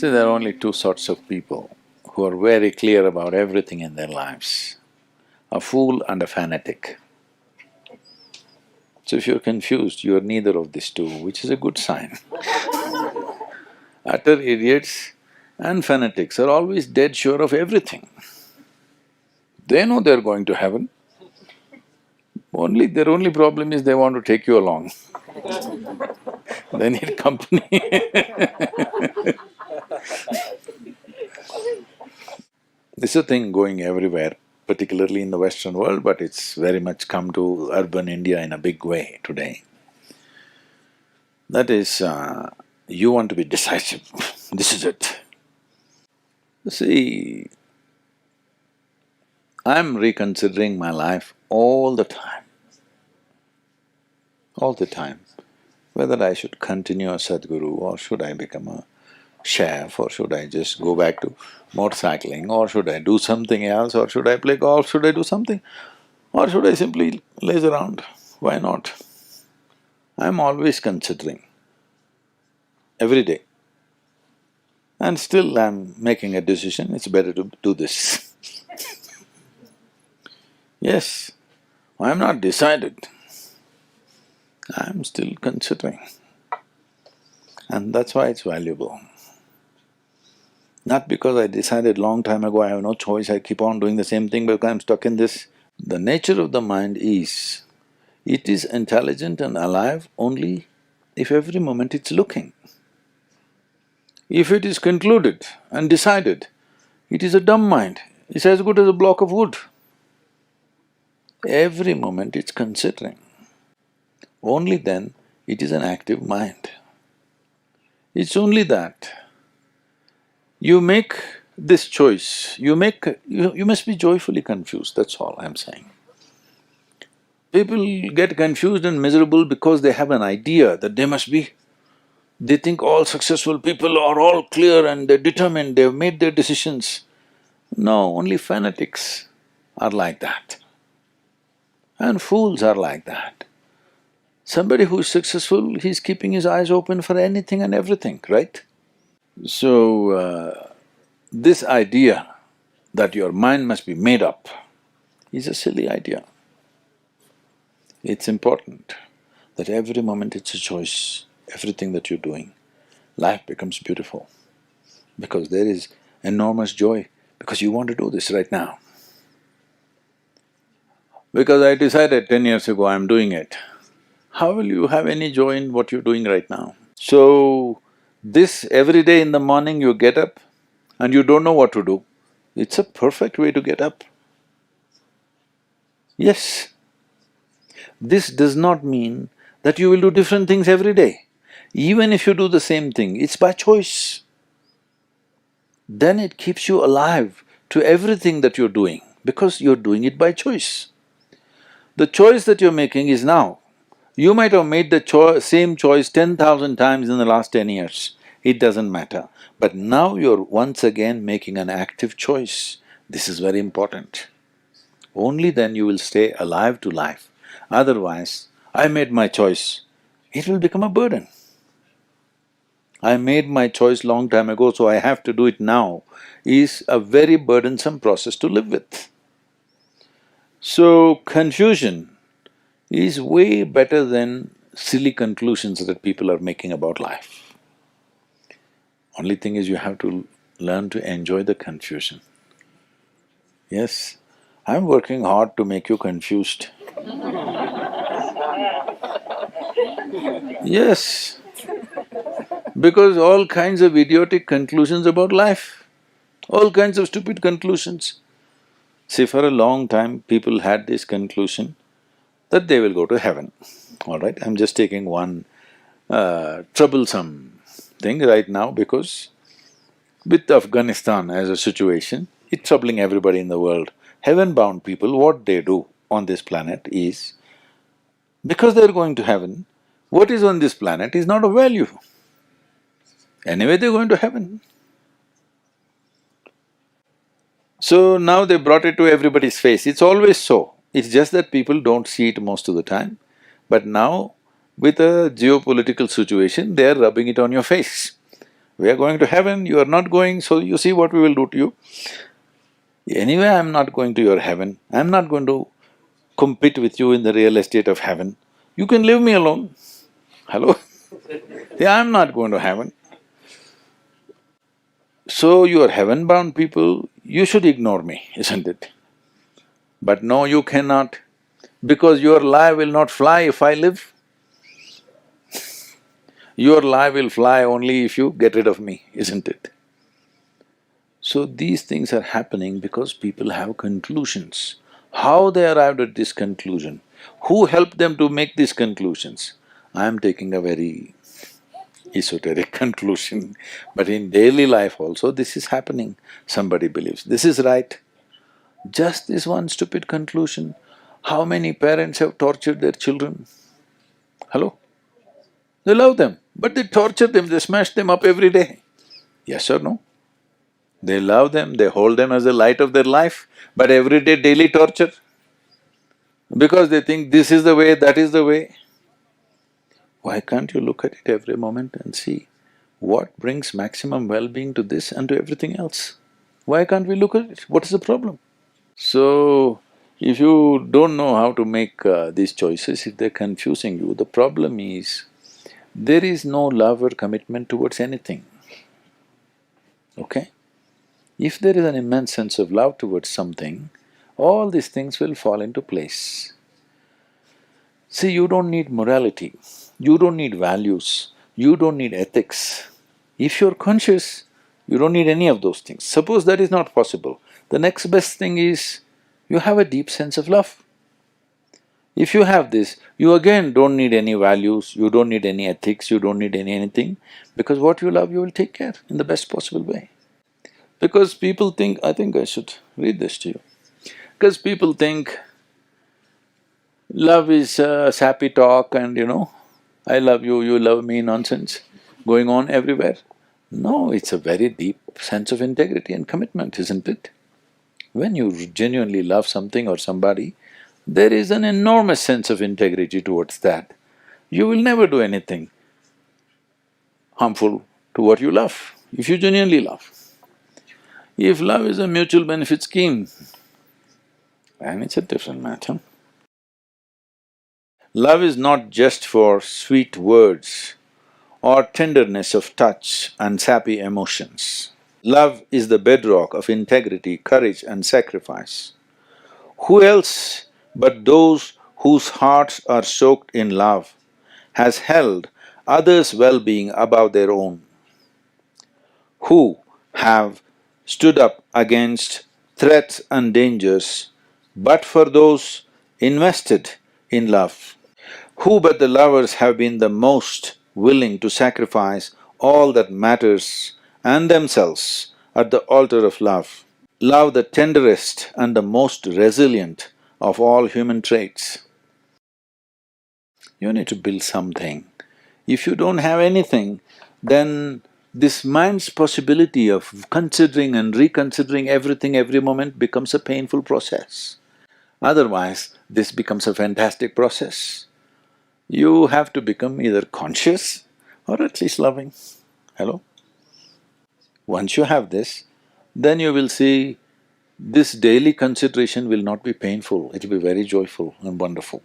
See, there are only two sorts of people who are very clear about everything in their lives, a fool and a fanatic. So if you're confused, you're neither of these two, which is a good sign. Utter idiots and fanatics are always dead sure of everything. They know they're going to heaven, their only problem is they want to take you along. They need company. This is a thing going everywhere, particularly in the Western world, but it's very much come to urban India in a big way today. That is, you want to be decisive, this is it. See, I'm reconsidering my life all the time, whether I should continue as sadhguru or should I become a chef or should I just go back to motorcycling or should I do something else or should I play golf, should I do something or should I simply laze around, why not? I'm always considering, every day. And still I'm making a decision, it's better to do this. Yes, I'm not decided, I'm still considering. And that's why it's valuable. Not because I decided long time ago I have no choice, I keep on doing the same thing because I'm stuck in this. The nature of the mind is, it is intelligent and alive only if every moment it's looking. If it is concluded and decided, it is a dumb mind, it's as good as a block of wood. Every moment it's considering. Only then it is an active mind. It's only that you make this choice, you must be joyfully confused, that's all I'm saying. People get confused and miserable because they have an idea that they must be. They think all successful people are all clear and they're determined, they've made their decisions. No, only fanatics are like that. And fools are like that. Somebody who is successful, he's keeping his eyes open for anything and everything, right? So, this idea that your mind must be made up is a silly idea. It's important that every moment it's a choice, everything that you're doing, life becomes beautiful because there is enormous joy because you want to do this right now. Because I decided 10 years ago I'm doing it, how will you have any joy in what you're doing right now? So, this every day in the morning you get up and you don't know what to do, it's a perfect way to get up. Yes. This does not mean that you will do different things every day. Even if you do the same thing, it's by choice. Then it keeps you alive to everything that you're doing because you're doing it by choice. The choice that you're making is now. You might have made the same choice 10,000 times in the last 10 years, it doesn't matter. But now you're once again making an active choice. This is very important. Only then you will stay alive to life. Otherwise, I made my choice, it will become a burden. I made my choice long time ago, so I have to do it now, is a very burdensome process to live with. So, confusion is way better than silly conclusions that people are making about life. Only thing is you have to learn to enjoy the confusion. Yes, I'm working hard to make you confused. Yes, because all kinds of idiotic conclusions about life, all kinds of stupid conclusions. See, for a long time people had this conclusion that they will go to heaven, all right? I'm just taking one troublesome thing right now because with Afghanistan as a situation, it's troubling everybody in the world. Heaven-bound people, what they do on this planet is, because they're going to heaven, what is on this planet is not of value. Anyway, they're going to heaven. So now they brought it to everybody's face, it's always so. It's just that people don't see it most of the time. But now, with a geopolitical situation, they're rubbing it on your face. We are going to heaven, you are not going, so you see what we will do to you. Anyway, I'm not going to your heaven, I'm not going to compete with you in the real estate of heaven. You can leave me alone. Hello? Yeah, I'm not going to heaven. So you are heaven-bound people, you should ignore me, isn't it? But no, you cannot, because your lie will not fly if I live. Your lie will fly only if you get rid of me, isn't it? So these things are happening because people have conclusions. How they arrived at this conclusion? Who helped them to make these conclusions? I am taking a very esoteric conclusion, but in daily life also this is happening. Somebody believes this is right. Just this one stupid conclusion. How many parents have tortured their children? Hello? They love them, but they torture them, they smash them up every day. Yes or no? They love them, they hold them as the light of their life, but every day daily torture. Because they think this is the way, that is the way. Why can't you look at it every moment and see what brings maximum well-being to this and to everything else? Why can't we look at it? What is the problem? So, if you don't know how to make these choices, if they're confusing you, the problem is there is no love or commitment towards anything, okay? If there is an immense sense of love towards something, all these things will fall into place. See, you don't need morality, you don't need values, you don't need ethics. If you're conscious, you don't need any of those things. Suppose that is not possible, the next best thing is you have a deep sense of love. If you have this, you again don't need any values, you don't need any ethics, you don't need anything, because what you love you will take care in the best possible way. Because people think… I think I should read this to you. Because people think love is sappy talk and I love you, you love me nonsense going on everywhere. No, it's a very deep sense of integrity and commitment, isn't it? When you genuinely love something or somebody, there is an enormous sense of integrity towards that. You will never do anything harmful to what you love, if you genuinely love. If love is a mutual benefit scheme, then it's a different matter. Love is not just for sweet words or tenderness of touch and sappy emotions. Love is the bedrock of integrity, courage and sacrifice. Who else but those whose hearts are soaked in love has held others' well-being above their own? Who have stood up against threats and dangers but for those invested in love? Who but the lovers have been the most willing to sacrifice all that matters and themselves at the altar of love? Love, the tenderest and the most resilient of all human traits. You need to build something. If you don't have anything, then this mind's possibility of considering and reconsidering everything every moment becomes a painful process. Otherwise, this becomes a fantastic process. You have to become either conscious or at least loving. Hello? Once you have this, then you will see this daily consideration will not be painful, it will be very joyful and wonderful.